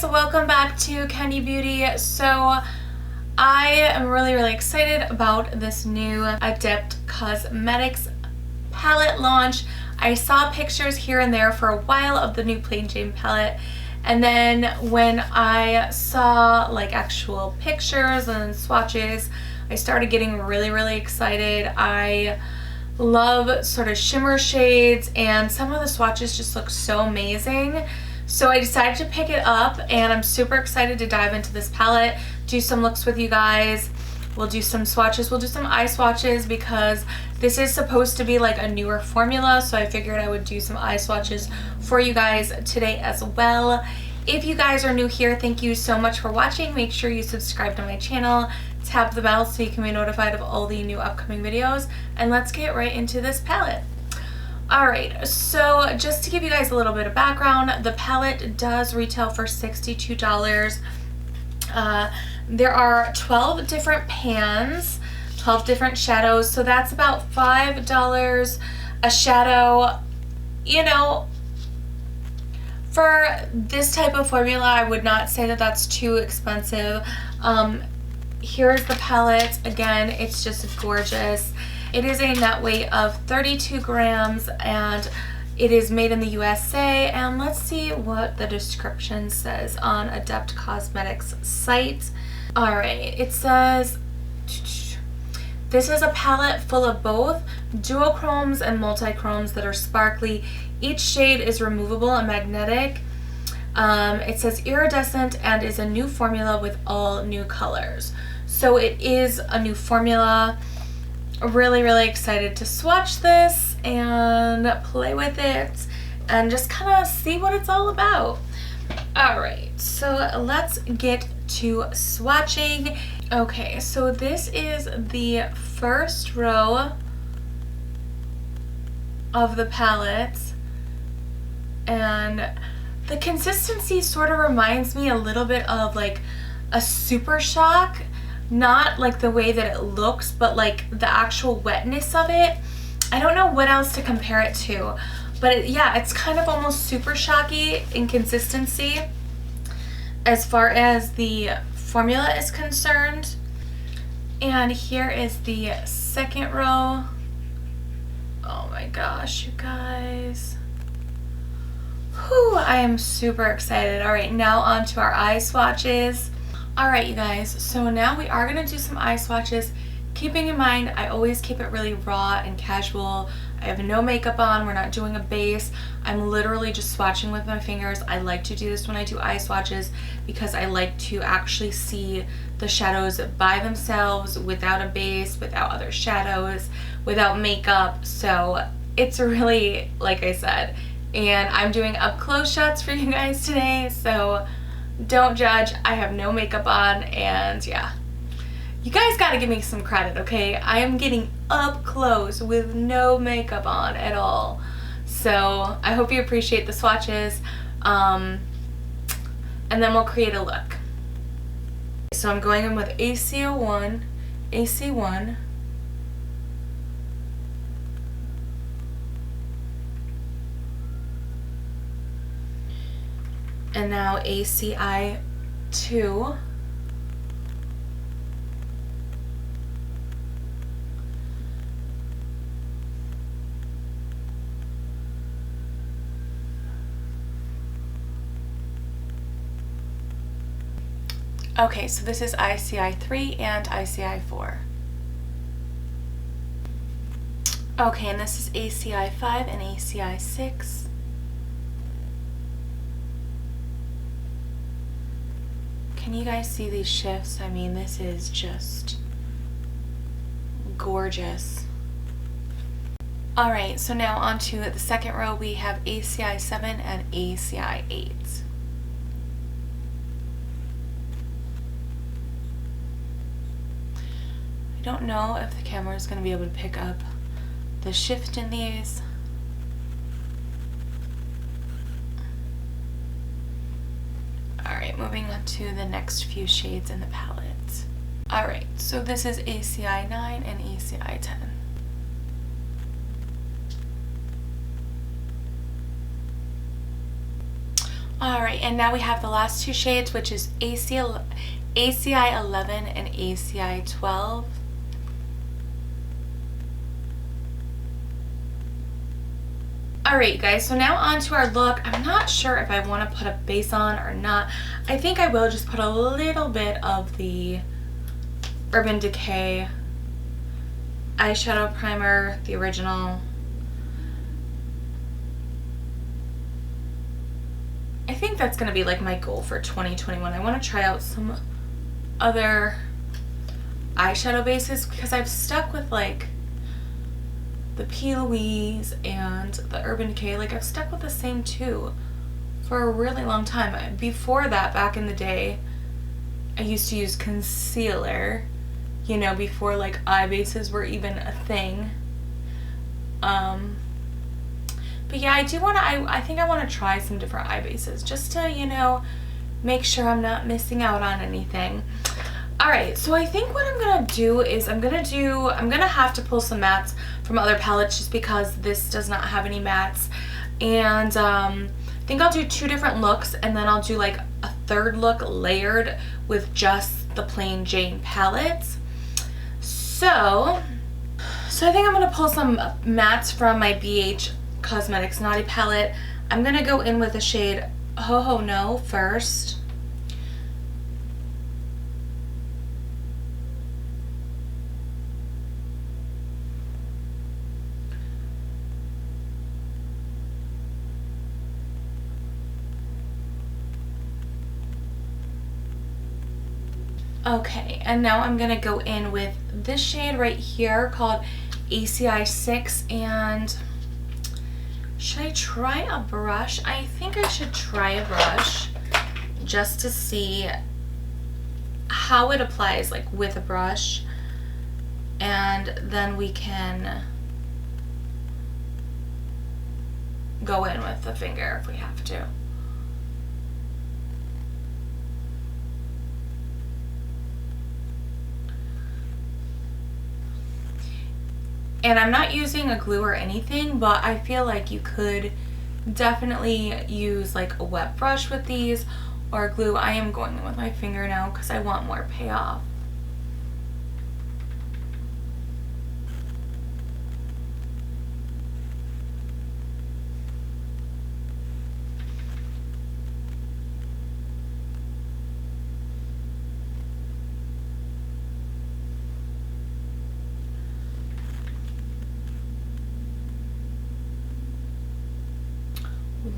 guys, welcome back to Candy Beauty. So I am really excited about this new Adept Cosmetics palette launch. I saw pictures here and there for a while of the new Plain Jane palette, and then when I saw like actual pictures and swatches, I started getting really excited. I love sort of shimmer shades, and some of the swatches just look so amazing. So I decided to pick it up, and I'm super excited to dive into this palette, do some looks with you guys. We'll do some swatches, we'll do some eye swatches because this is supposed to be like a newer formula, so I figured I would do some eye swatches for you guys today as well. If you guys are new here, thank you so much for watching. Make sure you subscribe to my channel, tap the bell so you can be notified of all the new upcoming videos, and let's get right into this palette. Alright, so just to give you guys a little bit of background, the palette does retail for $62. There are 12 different pans, 12 different shadows, so that's about $5 a shadow. You know, for this type of formula, I would not say that that's too expensive. Here's the palette. Again, it's just gorgeous. It is a net weight of 32 grams and it is made in the USA. And let's see what the description says on Adept Cosmetics site. Alright, it says, this is a palette full of both duochromes and multichromes that are sparkly. Each shade is removable and magnetic. It says iridescent and is a new formula with all new colors. So it is a new formula. Really excited to swatch this and play with it and just kind of see what it's all about. Alright, so let's get to swatching. Okay, so this is the first row of the palette, and the consistency sort of reminds me a little bit of like a Super Shock. Not like the way that it looks, but like the actual wetness of it. I don't know what else to compare it to, but yeah, it's kind of almost Super Shocky in consistency as far as the formula is concerned. And here is the second row. Oh my gosh, you guys. Whew, I am super excited. All right, now on to our eye swatches. Alright you guys, so now we are going to do some eye swatches. Keeping in mind, I always keep it really raw and casual. I have no makeup on, we're not doing a base. I'm literally just swatching with my fingers. I like to do this when I do eye swatches because I like to actually see the shadows by themselves without a base, without other shadows, without makeup. So it's really, like I said, and I'm doing up close shots for you guys today, so don't judge. I have no makeup on, and yeah, you guys gotta give me some credit, okay? I am getting up close with no makeup on at all, so I hope you appreciate the swatches, and then we'll create a look. So I'm going in with AC01, AC1, and now ACI2, okay, so this is ICI3 and ICI4. Okay, and this is ACI5 and ACI6. Can you guys see these shifts? I mean, this is just gorgeous. Alright, so now on to the second row, we have ACI7 and ACI8. I don't know if the camera is going to be able to pick up the shift in these. Alright, moving on to the next few shades in the palette. Alright, so this is ACI9 and ACI10. Alright, and now we have the last two shades, which is ACI 11 and ACI 12. Alright, you guys, so now on to our look. I'm not sure if I want to put a base on or not. I think I will just put a little bit of the Urban Decay eyeshadow primer, the original. I think that's going to be like my goal for 2021. I want to try out some other eyeshadow bases because I've stuck with like the P. Louise and the Urban Decay. Like I've stuck with the same two for a really long time. Before that, back in the day, I used to use concealer, you know, before like eye bases were even a thing. But yeah, I do want to, I think I want to try some different eye bases just to, you know, make sure I'm not missing out on anything. Alright, so I think what I'm going to do is I'm going to have to pull some mattes from other palettes just because this does not have any mattes. And I think I'll do two different looks and then I'll do like a third look layered with just the plain Jane palettes. So I think I'm going to pull some mattes from my BH Cosmetics Naughty palette. I'm going to go in with the shade Ho Ho No first. Okay, and now I'm going to go in with this shade right here called ACI 6, and should I try a brush? I think I should try a brush just to see how it applies like with a brush, and then we can go in with the finger if we have to. And I'm not using a glue or anything, but I feel like you could definitely use like a wet brush with these or glue. I am going in with my finger now because I want more payoff.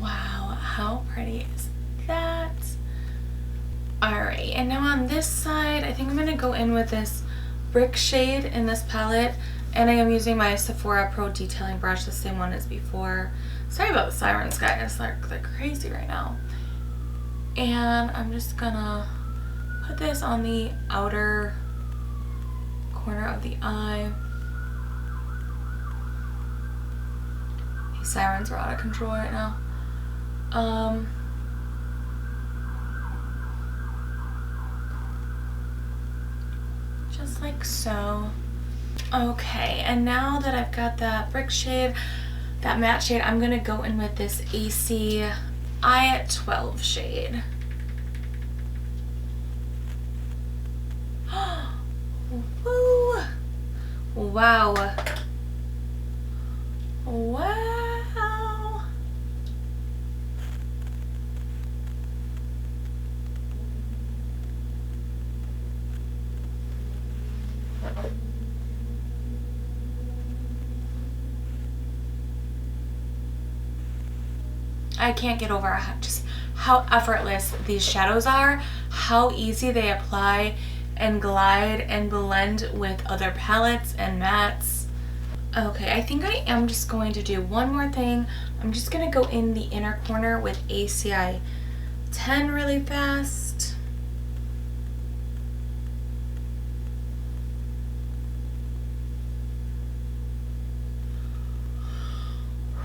Wow, how pretty is that? Alright, and now on this side, I think I'm going to go in with this brick shade in this palette, and I am using my Sephora Pro detailing brush, the same one as before. Sorry about the sirens, guys, they're crazy right now. And I'm just gonna put this on the outer corner of the eye. These sirens are out of control right now. Just like so. Okay, and now that I've got that brick shade, that matte shade, I'm gonna go in with this ACI 12 shade. Woo! Wow. Wow. I can't get over just how effortless these shadows are, how easy they apply and glide and blend with other palettes and mattes. Okay, I think I am just going to do one more thing. I'm just going to go in the inner corner with ACI 10 really fast.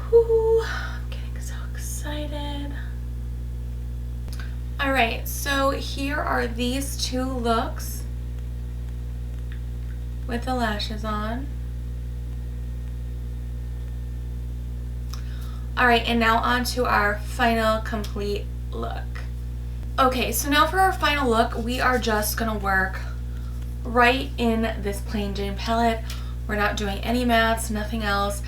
Whew. Excited. Alright, so here are these two looks with the lashes on. Alright, and now on to our final complete look. Okay, so now for our final look, we are just gonna work right in this plain Jane palette. We're not doing any mattes, nothing else.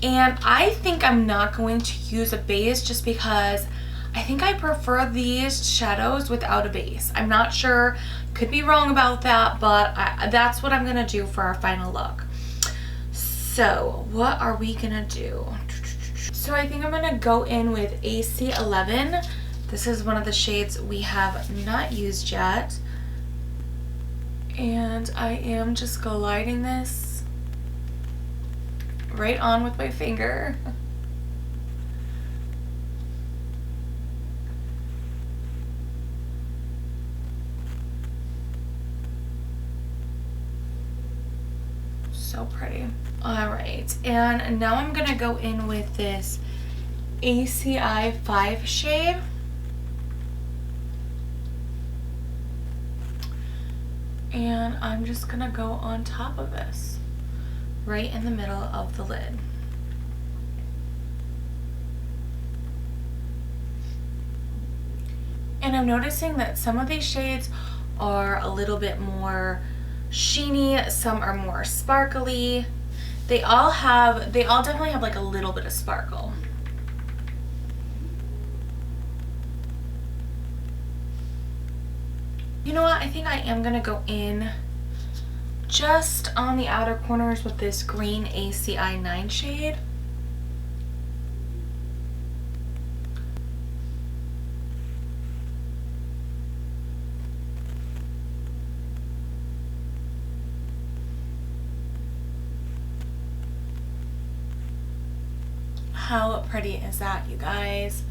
And I think I'm not going to use a base just because I think I prefer these shadows without a base. I'm not sure, could be wrong about that, but that's what I'm gonna do for our final look. So what are we gonna do? So I think I'm gonna go in with AC11. This is one of the shades we have not used yet. And I am just gliding this right on with my finger. So pretty. All right, and now I'm gonna go in with this ACI 5 shade. And I'm just gonna go on top of this, right in the middle of the lid. And I'm noticing that some of these shades are a little bit more sheeny, some are more sparkly. They all definitely have like a little bit of sparkle. You know what, I think I am gonna go in just on the outer corners with this green ACI 9 shade. How pretty is that, you guys?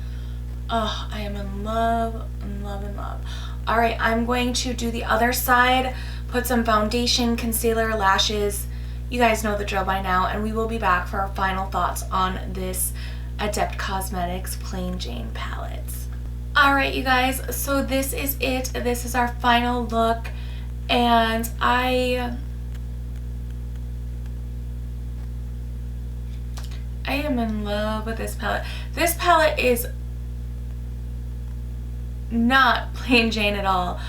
Oh, I am in love, in love, in love. All right, I'm going to do the other side, put some foundation, concealer, lashes. You guys know the drill by now, and we will be back for our final thoughts on this Adept Cosmetics Plain Jane palette. All right, you guys, so this is it. This is our final look, and I am in love with this palette. This palette is not plain Jane at all.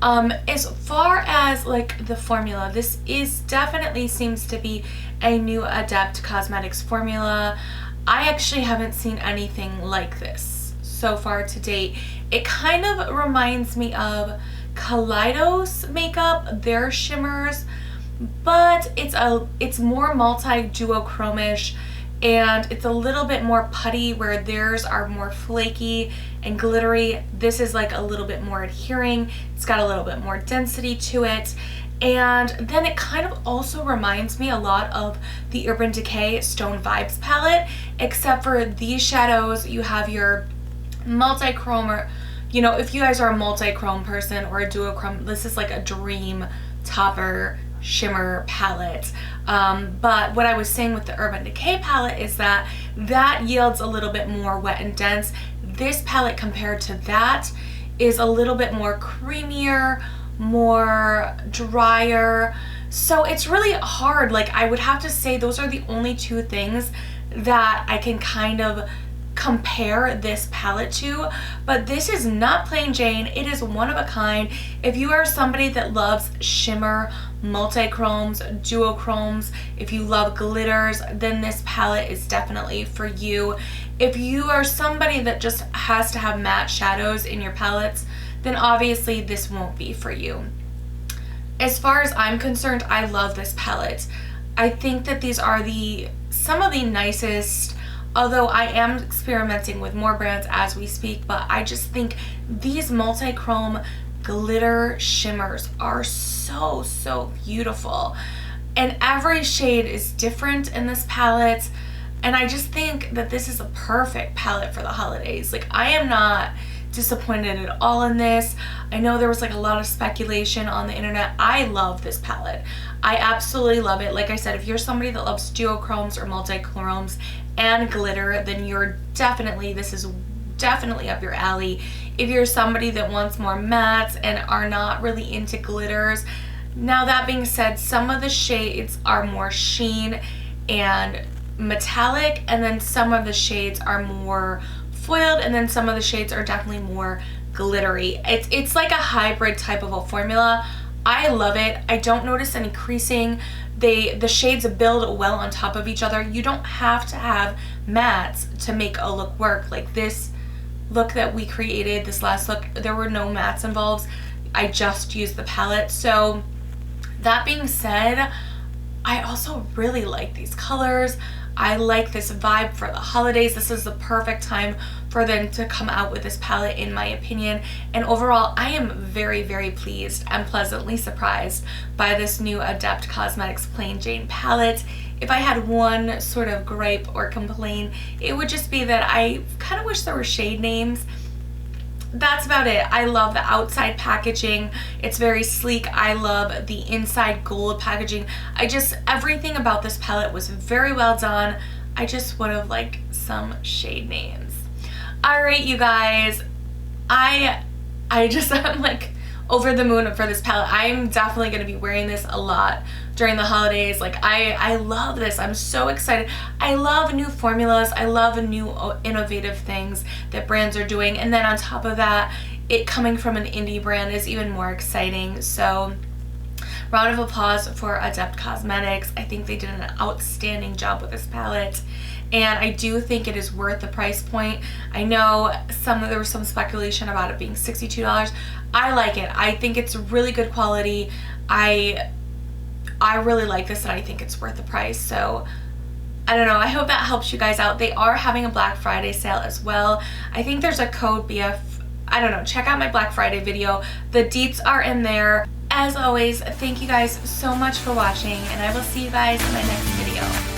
As far as like the formula, this is definitely seems to be a new Adept Cosmetics formula. I actually haven't seen anything like this so far to date. It kind of reminds me of Kaleidos makeup, their shimmers, but it's more multi-duochromish, and it's a little bit more putty, where theirs are more flaky and glittery. This is like a little bit more adhering. It's got a little bit more density to it. And then it kind of also reminds me a lot of the Urban Decay Stone Vibes palette, except for these shadows, you have your multi-chrome, or, you know, if you guys are a multi-chrome person or a duochrome, this is like a dream topper shimmer palette. But what I was saying with the Urban Decay palette is that yields a little bit more wet and dense. This palette compared to that is a little bit more creamier, more drier. So it's really hard. Like, I would have to say those are the only two things that I can kind of compare this palette to, but this is not plain Jane. It is one of a kind. If you are somebody that loves shimmer, multi-chromes, duochromes, if you love glitters, then this palette is definitely for you. If you are somebody that just has to have matte shadows in your palettes, then obviously this won't be for you. As far as I'm concerned, I love this palette. I think that these are some of the nicest, although I am experimenting with more brands as we speak, but I just think these multi-chrome glitter shimmers are so, so beautiful. And every shade is different in this palette. And I just think that this is a perfect palette for the holidays. Like, I am not disappointed at all in this. I know there was like a lot of speculation on the internet. I love this palette. I absolutely love it. Like I said, if you're somebody that loves duochromes or multi-chromes and glitter, then this is definitely up your alley. If you're somebody that wants more mattes and are not really into glitters. Now, that being said, some of the shades are more sheen and metallic, and then some of the shades are more foiled, and then some of the shades are definitely more glittery. It's like a hybrid type of a formula. I love it. I don't notice any creasing. The shades build well on top of each other. You don't have to have mattes to make a look work. Like this look that we created, this last look, there were no mattes involved. I just used the palette. So that being said, I also really like these colors. I like this vibe for the holidays. This is the perfect time for them to come out with this palette, in my opinion. And overall, I am very, very pleased and pleasantly surprised by this new Adept Cosmetics Plain Jane palette. If I had one sort of gripe or complaint, it would just be that I kind of wish there were shade names. That's about it. I love the outside packaging. It's very sleek. I love the inside gold packaging. Everything about this palette was very well done. I just would have liked some shade names. All right, you guys, I'm like over the moon for this palette. I'm definitely going to be wearing this a lot during the holidays. Like I love this. I'm so excited. I love new formulas. I love new innovative things that brands are doing. And then on top of that, it coming from an indie brand is even more exciting. So round of applause for Adept Cosmetics. I think they did an outstanding job with this palette, and I do think it is worth the price point. I know there was some speculation about it being $62. I like it. I think it's really good quality. I really like this, and I think it's worth the price. So I don't know. I hope that helps you guys out. They are having a Black Friday sale as well. I think there's a code BF. I don't know. Check out my Black Friday video. The deets are in there. As always, thank you guys so much for watching, and I will see you guys in my next video.